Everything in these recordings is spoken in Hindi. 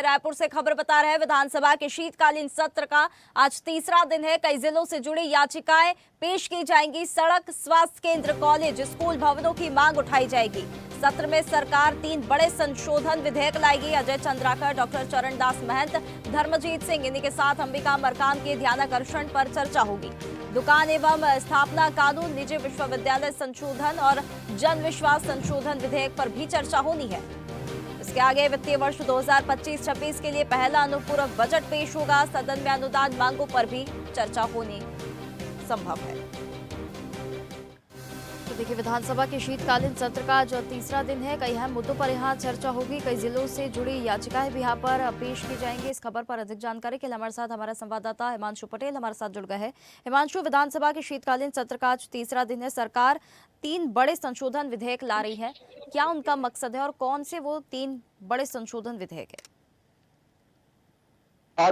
देखिए रायपुर से खबर बता रहे हैं, विधानसभा के शीतकालीन सत्र का आज तीसरा दिन है। कई जिलों से जुड़ी याचिकाएं पेश की जाएंगी। सड़क, स्वास्थ्य केंद्र, कॉलेज, स्कूल भवनों की मांग उठाई जाएगी। सत्र में सरकार 3 बड़े संशोधन विधेयक लाएगी। अजय चंद्राकर, डॉक्टर चरणदास महंत, धर्मजीत सिंह, इन्हीं के साथ अंबिका मरकाम के ध्यानाकर्षण पर चर्चा होगी। दुकान एवं स्थापना कानून, निजी विश्वविद्यालय संशोधन और जन विश्वास संशोधन विधेयक पर भी चर्चा होनी है। इसके आगे वित्तीय वर्ष 2025-26 के लिए पहला अनुपूरक बजट पेश होगा। सदन में अनुदान मांगों पर भी चर्चा होनी संभव है। तो देखिए, विधानसभा के शीतकालीन सत्र का जो तीसरा दिन है, कई अहम मुद्दों पर यहाँ चर्चा होगी। कई जिलों से जुड़ी याचिकाएं भी यहाँ पर पेश की जाएंगी। इस खबर पर अधिक जानकारी के लिए हमारे साथ हमारा संवाददाता हिमांशु पटेल हमारे साथ जुड़ गए हैं। हिमांशु, विधानसभा के शीतकालीन सत्र का आज तीसरा दिन है। सरकार 3 बड़े संशोधन विधेयक ला रही है। क्या उनका मकसद है और कौन से वो 3 बड़े संशोधन विधेयक है?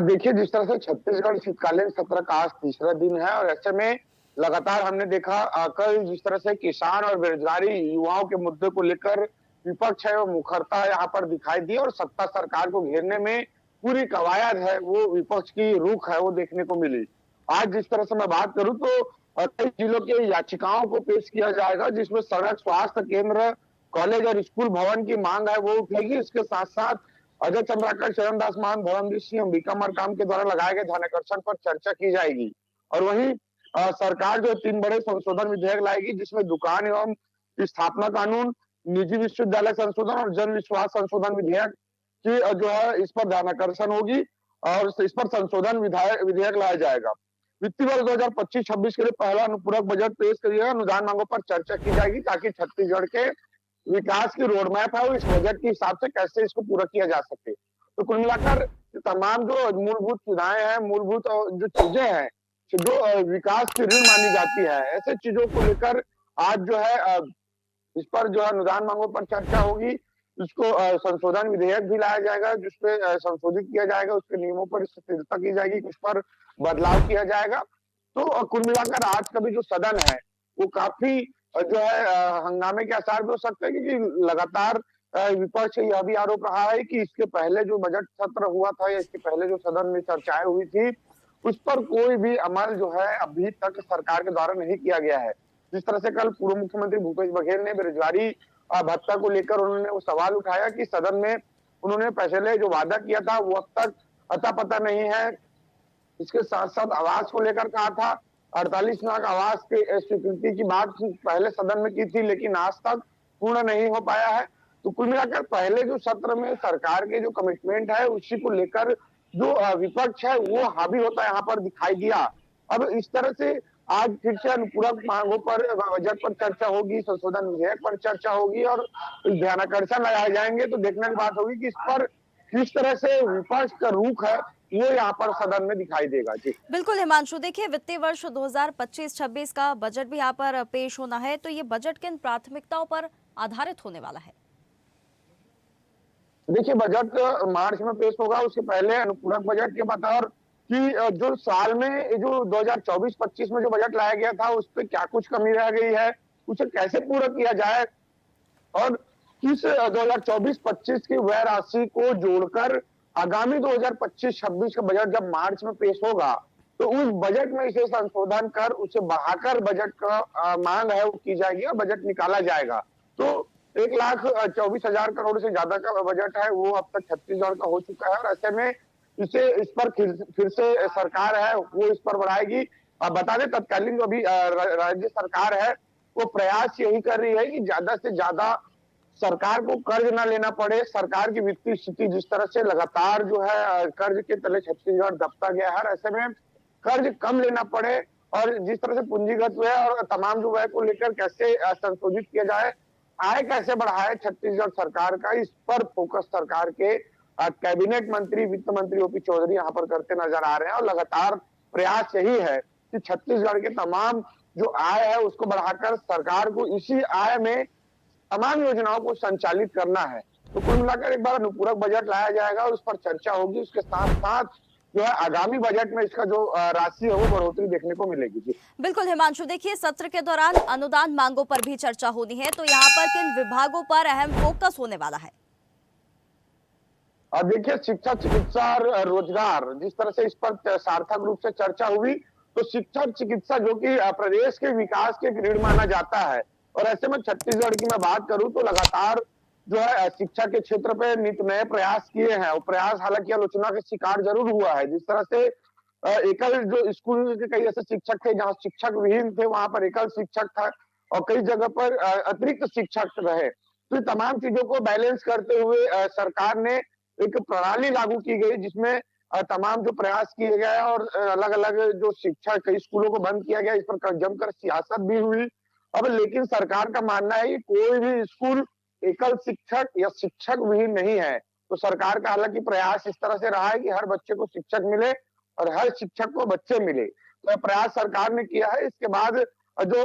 देखिए, जिस तरह से छत्तीसगढ़ शीतकालीन सत्र का आज तीसरा दिन है और ऐसे में लगातार हमने देखा कल जिस तरह से किसान और बेरोजगारी युवाओं के मुद्दे को लेकर विपक्ष है वो मुखरता यहाँ पर दिखाई दी और सत्ता सरकार को घेरने में पूरी कवायद है वो विपक्ष की रुख है वो देखने को मिली। आज जिस तरह से मैं बात करूं तो कई जिलों के याचिकाओं को पेश किया जाएगा, जिसमें सड़क, स्वास्थ्य केंद्र, कॉलेज और स्कूल भवन की मांग है वो उठेगी। इसके साथ साथ अजय चंद्राकर, चरणदास महंत, धर्मजीत सिंह, अंबिका मरकाम के द्वारा लगाए गए ध्यानाकर्षण पर चर्चा की जाएगी। और वहीं सरकार जो 3 बड़े संशोधन विधेयक लाएगी, जिसमें दुकान एवं स्थापना कानून, निजी विश्वविद्यालय संशोधन और जन विश्वास संशोधन विधेयक की जो है इस पर ध्यानाकर्षण होगी और इस पर संशोधन विधेयक लाया जाएगा। वित्तीय वर्ष 2025-26 के लिए पहला अनुपूरक बजट पेश करिएगा। अनुदान मांगों पर चर्चा की जाएगी ताकि छत्तीसगढ़ के विकास की रोड मैप है वो इस बजट के हिसाब से कैसे इसको पूरा किया जा सके। तो कुल मिलाकर तमाम जो मूलभूत सुविधाएं हैं, मूलभूत जो चीजें हैं, जो विकास की रीढ़ मानी जाती है, ऐसे चीजों को लेकर आज जो है इस पर जो है अनुदान मांगों पर चर्चा होगी। इसको संशोधन विधेयक भी लाया जाएगा जिसपे संशोधित किया जाएगा, उसके नियमों पर स्थिरता की जाएगी, कुछ पर बदलाव किया जाएगा। तो कुल मिलाकर आज का भी जो सदन है वो काफी जो है हंगामे के आसार भी हो सकते हैं, क्योंकि लगातार विपक्ष यह भी आरोप रहा है कि इसके पहले जो बजट सत्र हुआ था या इसके पहले जो सदन में चर्चाएं हुई थी उस पर कोई भी अमल जो है अभी तक सरकार के द्वारा नहीं किया गया है। जिस तरह से कल पूर्व मुख्यमंत्री भूपेश बघेल ने बेरोजगारी भत्ता को लेकर उन्होंने वो सवाल उठाया कि सदन में उन्होंने पहले जो वादा किया था वो अब तक अता पता नहीं है। इसके साथ साथ आवास को लेकर कहा था, 48 लाख आवास के स्वीकृति की बात पहले सदन में की थी लेकिन आज तक पूर्ण नहीं हो पाया है। तो कुल मिलाकर पहले जो सत्र में सरकार के जो कमिटमेंट है उसी को लेकर जो विपक्ष है वो हावी होता है यहाँ पर दिखाई दिया। अब इस तरह से आज फिर से अनुपूरक मांगों पर बजट पर चर्चा होगी, संशोधन विधेयक पर चर्चा होगी और ध्यानाकर्षण लगाए जाएंगे। तो देखने की बात होगी कि इस पर किस तरह से विपक्ष का रुख है वो यहाँ पर सदन में दिखाई देगा। जी बिल्कुल हिमांशु, देखिए वित्तीय वर्ष 2025-26 का बजट भी यहाँ पर पेश होना है, तो ये बजट किन प्राथमिकताओं पर आधारित होने वाला है? देखिए, बजट मार्च में पेश होगा, उसके पहले अनुपूरक बजट के बतौर कि जो साल में जो 2024-25 में जो बजट लाया गया था उस पर क्या कुछ कमी रह गई है, उसे कैसे पूरा किया जाए और किस 2024-25 की व्यय राशि को जोड़कर आगामी 2025-26 का बजट जब मार्च में पेश होगा तो उस बजट में इसे संशोधन कर उसे बढ़ाकर बजट का मांग है वो की जाएगी और बजट निकाला जाएगा। तो 1,24,000 करोड़ से ज्यादा का बजट है वो अब तक छत्तीसगढ़ का हो चुका है और ऐसे में इस पर फिर से सरकार है वो इस पर बढ़ाएगी। बता दें, तत्कालीन जो अभी राज्य सरकार है वो प्रयास यही कर रही है कि ज्यादा से ज्यादा सरकार को कर्ज ना लेना पड़े। सरकार की वित्तीय स्थिति जिस तरह से लगातार जो है कर्ज के तले छत्तीसगढ़ दबता गया है, ऐसे में कर्ज कम लेना पड़े और जिस तरह से पूंजीगत व्यय और तमाम जो व्यय को लेकर कैसे संशोधित किया जाए, आय कैसे बढ़ाए छत्तीसगढ़ सरकार का, इस पर फोकस सरकार के कैबिनेट मंत्री, वित्त मंत्री ओपी चौधरी यहाँ पर करते नजर आ रहे हैं और लगातार प्रयास यही है कि छत्तीसगढ़ के तमाम जो आय है उसको बढ़ाकर सरकार को इसी आय में तमाम योजनाओं को संचालित करना है। तो कुल मिलाकर एक बार अनुपूरक बजट लाया जाएगा और उस पर चर्चा होगी। उसके साथ साथ जो है आगामी बजट में इसका जो राशि है वो बढ़ोतरी देखने को मिलेगी। जी बिल्कुल हिमांशु, देखिए सत्र के दौरान अनुदान मांगों पर भी चर्चा होनी है, तो यहाँ पर किन विभागों पर अहम फोकस होने वाला है? देखिए, शिक्षा, चिकित्सा और रोजगार, जिस तरह से इस पर सार्थक रूप से चर्चा हुई, तो शिक्षा और चिकित्सा जो कि प्रदेश के विकास के रीढ़ माना जाता है, और ऐसे में छत्तीसगढ़ की मैं बात करूं तो लगातार जो है शिक्षा के क्षेत्र पे नित नए प्रयास किए हैं, और प्रयास हालांकि आलोचना का शिकार जरूर हुआ है। जिस तरह से एकल जो स्कूल के कई ऐसे शिक्षक थे जहाँ शिक्षक विहीन थे, वहां पर एकल शिक्षक था, और कई जगह पर अतिरिक्त शिक्षक रहे। तो ये तमाम चीजों को बैलेंस करते हुए सरकार ने एक प्रणाली लागू की गई, जिसमें तमाम जो प्रयास किए गए, और अलग-अलग जो शिक्षा, कई स्कूलों को बंद किया गया, इस पर जमकर सियासत भी हुई। अब लेकिन सरकार का मानना है कि कोई भी स्कूल एकल शिक्षक या शिक्षक विहीन नहीं है। तो सरकार का हालांकि प्रयास इस तरह से रहा है कि हर बच्चे को शिक्षक मिले और हर शिक्षक को बच्चे मिले। तो प्रयास सरकार ने किया है। इसके बाद जो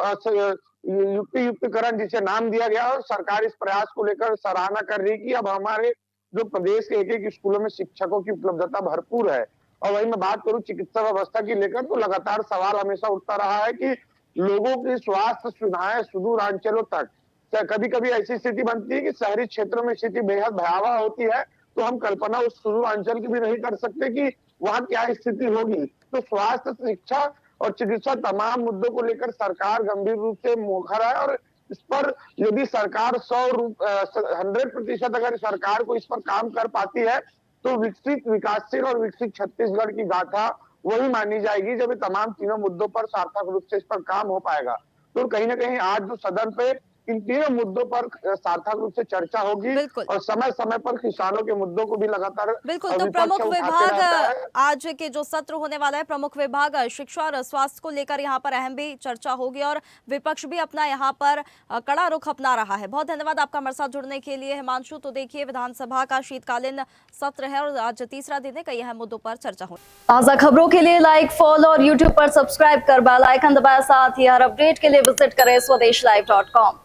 युक्तिकरण जिसे नाम दिया गया, और सरकार इस प्रयास को लेकर सराहना कर रही है कि अब हमारे जो प्रदेश के एक-एक स्कूलों में शिक्षकों की उपलब्धता भरपूर है। और वहीं मैं बात करूं चिकित्सा व्यवस्था की लेकर, तो लगातार सवाल हमेशा उठता रहा है कि लोगों की स्वास्थ्य सुविधाएं सुदूर अंचलों तक, कभी-कभी ऐसी स्थिति बनती है कि शहरी क्षेत्रों में स्थिति बेहद भयावह होती है, तो हम कल्पना उस सुदूर अंचल की भी नहीं कर सकते कि वहां क्या स्थिति होगी। तो स्वास्थ्य, शिक्षा और चिकित्सा तमाम मुद्दों को लेकर सरकार गंभीर रूप से मुखर है, और इस पर यदि सरकार 100% अगर सरकार को इस पर काम कर पाती है, तो विकसित, विकासशील और विकसित छत्तीसगढ़ की गाथा वही मानी जाएगी जब ये तमाम तीनों मुद्दों पर सार्थक रूप से इस पर काम हो पाएगा। तो कहीं न कहीं आज जो सदन पे इन तीनों मुद्दों पर सार्थक रूप से चर्चा होगी, बिल्कुल। और समय-समय पर किसानों के मुद्दों को भी लगातार बिल्कुल, तो विपक्ष प्रमुख उठाते विभाग रहता है। आज के जो सत्र होने वाला है, प्रमुख विभाग शिक्षा और स्वास्थ्य को लेकर यहाँ पर अहम भी चर्चा होगी, और विपक्ष भी अपना यहाँ पर कड़ा रुख अपना रहा है। बहुत धन्यवाद आपका हमारे साथ जुड़ने के लिए हिमांशु। तो देखिए, विधानसभा का शीतकालीन सत्र है और आज तीसरा दिन है, कई अहम मुद्दों पर चर्चा हो। ताजा खबरों के लिए लाइक, फॉलो और यूट्यूब पर सब्सक्राइब कर बेल आइकन दबाएं। साथ ही हर अपडेट के लिए विजिट करें स्वदेशलाइव.com।